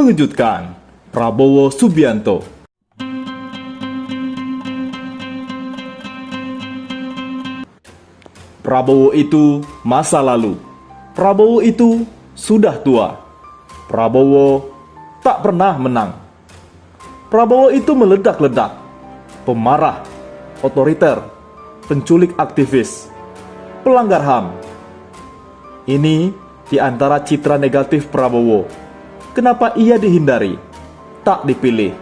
Mengejutkan, Prabowo Subianto. Prabowo itu masa lalu. Prabowo itu sudah tua. Prabowo tak pernah menang. Prabowo itu meledak-ledak, pemarah, otoriter, penculik aktivis, pelanggar HAM. Ini di antara citra negatif Prabowo. Kenapa ia dihindari, tak dipilih?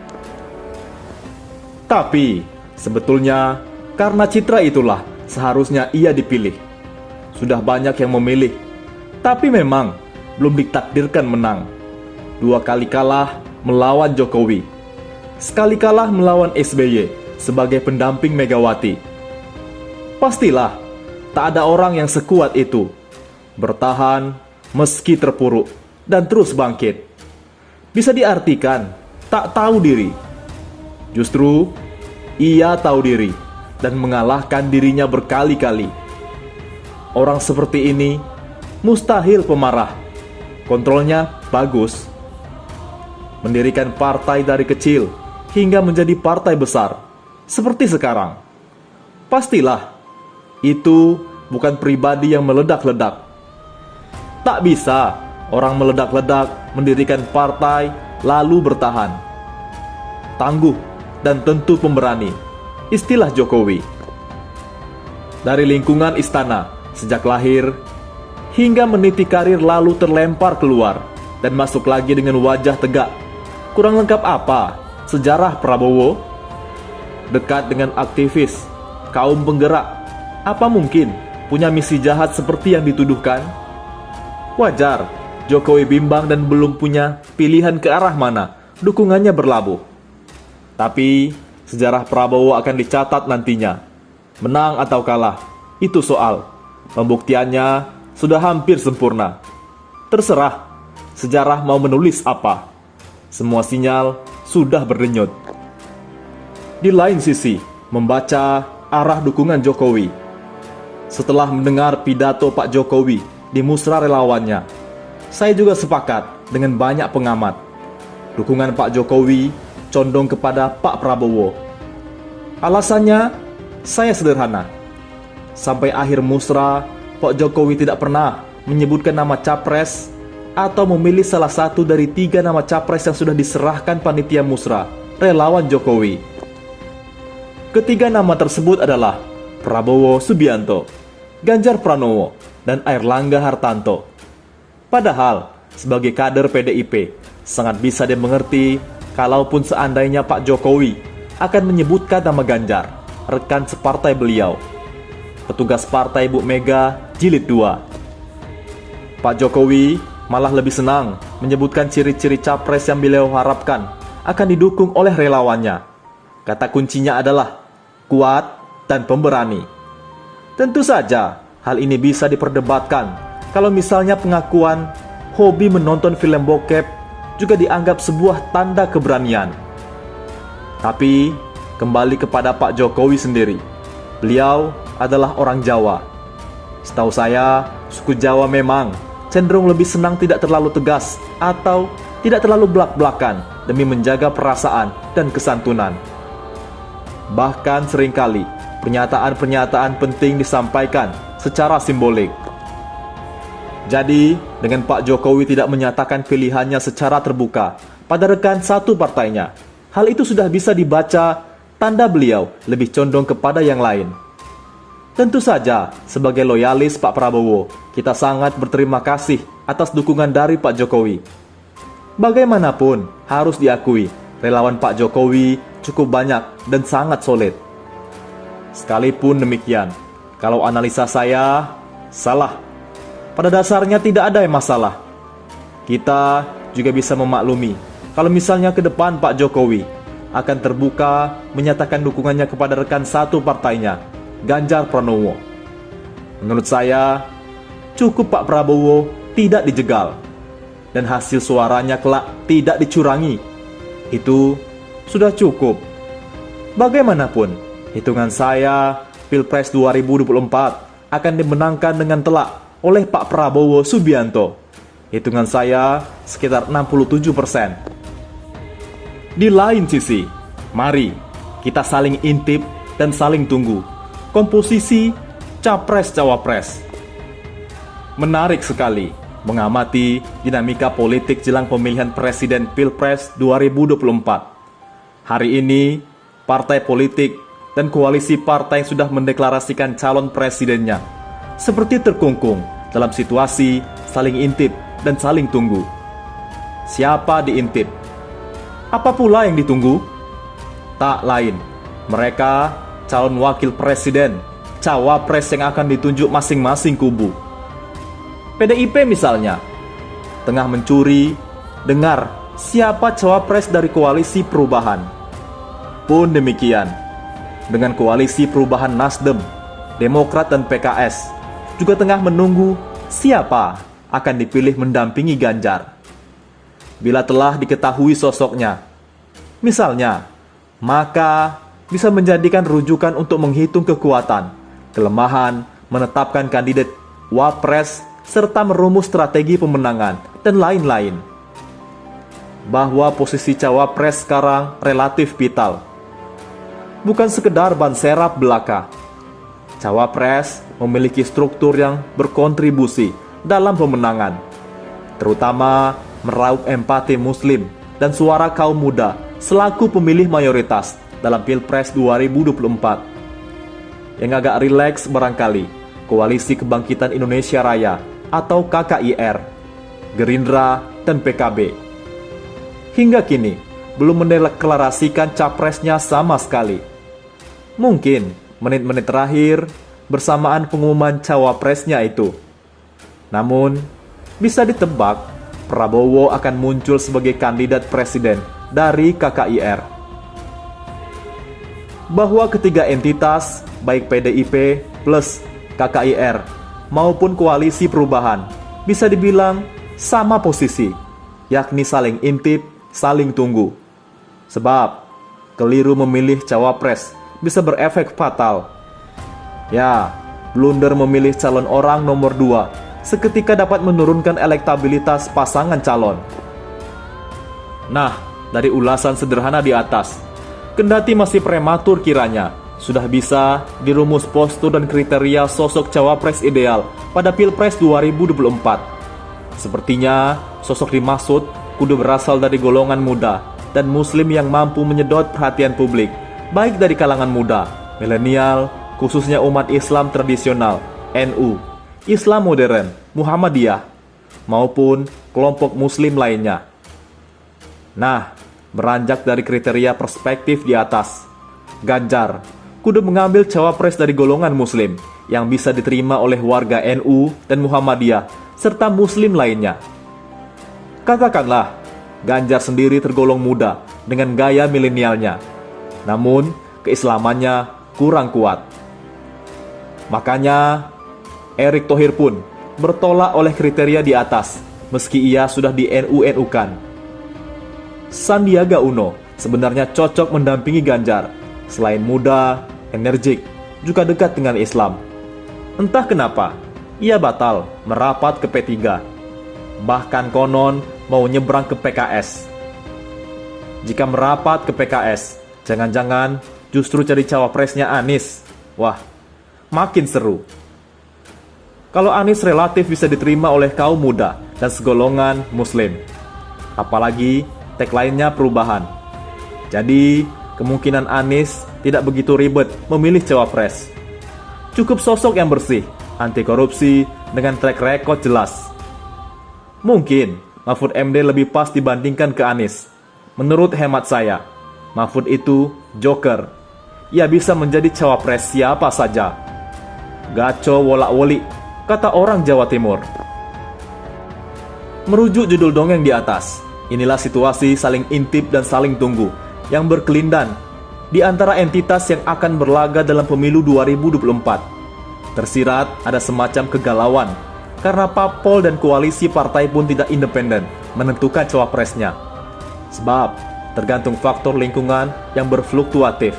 Tapi sebetulnya karena citra itulah seharusnya ia dipilih. Sudah banyak yang memilih, tapi memang belum ditakdirkan menang. 2 kali kalah melawan Jokowi, sekali kalah melawan SBY sebagai pendamping Megawati. Pastilah tak ada orang yang sekuat itu, bertahan meski terpuruk dan terus bangkit. Bisa diartikan tak tahu diri. Justru ia tahu diri dan mengalahkan dirinya berkali-kali. Orang seperti ini mustahil pemarah. Kontrolnya bagus. Mendirikan partai dari kecil hingga menjadi partai besar seperti sekarang. Pastilah itu bukan pribadi yang meledak-ledak. Tak bisa orang meledak-ledak mendirikan partai lalu bertahan. Tangguh dan tentu pemberani, istilah Jokowi. Dari lingkungan istana sejak lahir hingga meniti karir lalu terlempar keluar dan masuk lagi dengan wajah tegak. Kurang lengkap apa sejarah Prabowo? Dekat dengan aktivis, kaum penggerak. Apa mungkin punya misi jahat seperti yang dituduhkan? Wajar Jokowi bimbang dan belum punya pilihan ke arah mana dukungannya berlabuh. Tapi sejarah Prabowo akan dicatat nantinya. Menang atau kalah, itu soal. Pembuktiannya sudah hampir sempurna. Terserah sejarah mau menulis apa. Semua sinyal sudah berdenyut. Di lain sisi, membaca arah dukungan Jokowi. Setelah mendengar pidato Pak Jokowi di musra relawannya, saya juga sepakat dengan banyak pengamat. Dukungan Pak Jokowi condong kepada Pak Prabowo. Alasannya, saya sederhana. Sampai akhir musra, Pak Jokowi tidak pernah menyebutkan nama capres atau memilih salah satu dari 3 nama capres yang sudah diserahkan panitia musra, relawan Jokowi. Ketiga nama tersebut adalah Prabowo Subianto, Ganjar Pranowo, dan Airlangga Hartarto. Padahal, sebagai kader PDIP, sangat bisa dimengerti kalaupun seandainya Pak Jokowi akan menyebutkan nama Ganjar, rekan separtai beliau, petugas partai Bu Mega Jilid 2. Pak Jokowi malah lebih senang menyebutkan ciri-ciri capres yang beliau harapkan akan didukung oleh relawannya. Kata kuncinya adalah kuat dan pemberani. Tentu saja hal ini bisa diperdebatkan kalau misalnya pengakuan hobi menonton film bokep juga dianggap sebuah tanda keberanian. Tapi kembali kepada Pak Jokowi sendiri. Beliau adalah orang Jawa. Setahu saya, suku Jawa memang cenderung lebih senang tidak terlalu tegas atau tidak terlalu blak-blakan demi menjaga perasaan dan kesantunan. Bahkan seringkali pernyataan-pernyataan penting disampaikan secara simbolik. Jadi, dengan Pak Jokowi tidak menyatakan pilihannya secara terbuka pada rekan satu partainya, hal itu sudah bisa dibaca tanda beliau lebih condong kepada yang lain. Tentu saja, sebagai loyalis Pak Prabowo, kita sangat berterima kasih atas dukungan dari Pak Jokowi. Bagaimanapun, harus diakui, relawan Pak Jokowi cukup banyak dan sangat solid. Sekalipun demikian, kalau analisa saya salah, pada dasarnya tidak ada yang masalah. Kita juga bisa memaklumi kalau misalnya ke depan Pak Jokowi akan terbuka menyatakan dukungannya kepada rekan satu partainya, Ganjar Pranowo. Menurut saya, cukup Pak Prabowo tidak dijegal dan hasil suaranya kelak tidak dicurangi. Itu sudah cukup. Bagaimanapun, hitungan saya Pilpres 2024 akan dimenangkan dengan telak oleh Pak Prabowo Subianto. Hitungan saya sekitar 67%. Di lain sisi, mari kita saling intip dan saling tunggu komposisi Capres-Cawapres. Menarik sekali mengamati dinamika politik jelang pemilihan Presiden Pilpres 2024. Hari ini, partai politik dan koalisi partai sudah mendeklarasikan calon presidennya, seperti terkungkung dalam situasi saling intip dan saling tunggu. Siapa diintip? Apa pula yang ditunggu? Tak lain, mereka calon wakil presiden, cawapres yang akan ditunjuk masing-masing kubu. PDIP misalnya, tengah mencuri, dengar siapa cawapres dari koalisi perubahan. Pun demikian, dengan koalisi perubahan Nasdem, Demokrat dan PKS, juga tengah menunggu siapa akan dipilih mendampingi Ganjar. Bila telah diketahui sosoknya, misalnya, maka bisa menjadikan rujukan untuk menghitung kekuatan, kelemahan, menetapkan kandidat wapres, serta merumus strategi pemenangan, dan lain-lain. Bahwa posisi cawapres sekarang relatif vital. Bukan sekedar ban serap belaka. Cawapres memiliki struktur yang berkontribusi dalam pemenangan, terutama meraup empati Muslim dan suara kaum muda selaku pemilih mayoritas dalam Pilpres 2024. Yang agak rileks barangkali Koalisi Kebangkitan Indonesia Raya atau KKIR, Gerindra, dan PKB. Hingga kini belum mendeklarasikan capresnya sama sekali. Mungkin menit-menit terakhir bersamaan pengumuman cawapresnya itu. Namun, bisa ditebak Prabowo akan muncul sebagai kandidat presiden dari KKIR. Bahwa ketiga entitas, baik PDIP plus KKIR maupun koalisi perubahan, bisa dibilang sama posisi, yakni saling intip, saling tunggu. Sebab, keliru memilih cawapres bisa berefek fatal. Ya, blunder memilih calon orang nomor 2 seketika dapat menurunkan elektabilitas pasangan calon. Nah, dari ulasan sederhana di atas, kendati masih prematur kiranya, sudah bisa dirumus postur dan kriteria sosok cawapres ideal pada Pilpres 2024. Sepertinya, sosok dimaksud kudu berasal dari golongan muda dan muslim yang mampu menyedot perhatian publik, baik dari kalangan muda, milenial, khususnya umat Islam tradisional, NU, Islam modern, Muhammadiyah, maupun kelompok muslim lainnya. Nah, beranjak dari kriteria perspektif di atas, Ganjar kudu mengambil cawapres dari golongan muslim yang bisa diterima oleh warga NU dan Muhammadiyah serta muslim lainnya. Katakanlah, Ganjar sendiri tergolong muda dengan gaya milenialnya, namun keislamannya kurang kuat. Makanya, Erick Thohir pun bertolak oleh kriteria di atas, meski ia sudah di NU-NU-kan. Sandiaga Uno sebenarnya cocok mendampingi Ganjar. Selain muda, energik, juga dekat dengan Islam. Entah kenapa, ia batal merapat ke P3. Bahkan konon mau nyebrang ke PKS. Jika merapat ke PKS, jangan-jangan justru jadi cawapresnya Anies. Wah, makin seru. Kalau Anies relatif bisa diterima oleh kaum muda dan segolongan muslim. Apalagi tagline-nya perubahan. Jadi, kemungkinan Anies tidak begitu ribet memilih cawapres. Cukup sosok yang bersih, anti korupsi, dengan track record jelas. Mungkin Mahfud MD lebih pas dibandingkan ke Anies. Menurut hemat saya, Mahfud itu joker. Ia bisa menjadi cawapres siapa saja. Gaco wolak-woli, kata orang Jawa Timur. Merujuk judul dongeng di atas, inilah situasi saling intip dan saling tunggu yang berkelindan di antara entitas yang akan berlaga dalam pemilu 2024. Tersirat ada semacam kegalauan karena parpol dan koalisi partai pun tidak independen menentukan cawapresnya. Sebab tergantung faktor lingkungan yang berfluktuatif.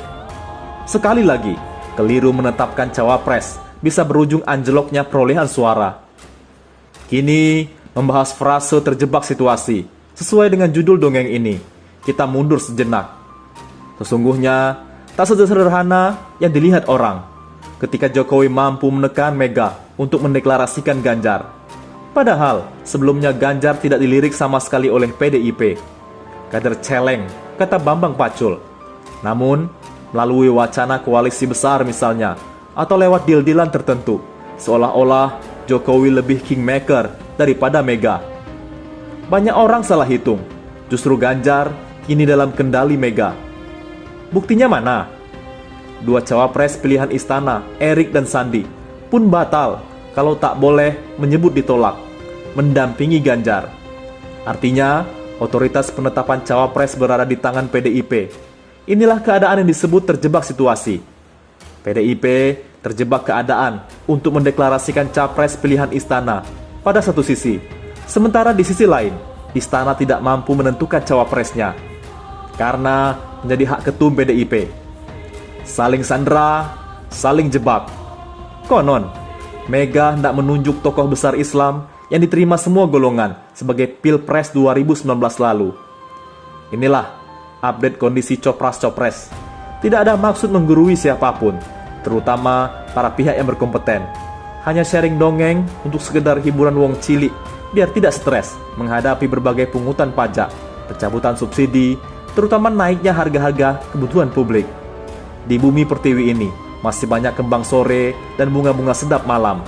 Sekali lagi, keliru menetapkan cawapres bisa berujung anjloknya perolehan suara. Kini, membahas frase terjebak situasi. Sesuai dengan judul dongeng ini, kita mundur sejenak. Sesungguhnya, tak sederhana yang dilihat orang ketika Jokowi mampu menekan Mega untuk mendeklarasikan Ganjar. Padahal, sebelumnya Ganjar tidak dilirik sama sekali oleh PDIP. Kader celeng, kata Bambang Pacul. Namun, melalui wacana koalisi besar misalnya, atau lewat deal-dealan tertentu, seolah-olah Jokowi lebih kingmaker daripada Mega. Banyak orang salah hitung, justru Ganjar kini dalam kendali Mega. Buktinya mana? Dua cawapres pilihan istana, Erik dan Sandi, pun batal kalau tak boleh menyebut ditolak, mendampingi Ganjar. Artinya, otoritas penetapan cawapres berada di tangan PDIP. Inilah keadaan yang disebut terjebak situasi. PDIP terjebak keadaan untuk mendeklarasikan capres pilihan istana pada satu sisi. Sementara di sisi lain, istana tidak mampu menentukan cawapresnya karena menjadi hak ketum PDIP. Saling sandera, saling jebak. Konon, Mega hendak menunjuk tokoh besar Islam yang diterima semua golongan sebagai Pilpres 2019 lalu. Inilah update kondisi copras-copres. Tidak ada maksud menggurui siapapun, terutama para pihak yang berkompeten. Hanya sharing dongeng untuk sekedar hiburan wong cilik, biar tidak stres menghadapi berbagai pungutan pajak, pencabutan subsidi, terutama naiknya harga-harga kebutuhan publik. Di bumi pertiwi ini, masih banyak kembang sore dan bunga-bunga sedap malam.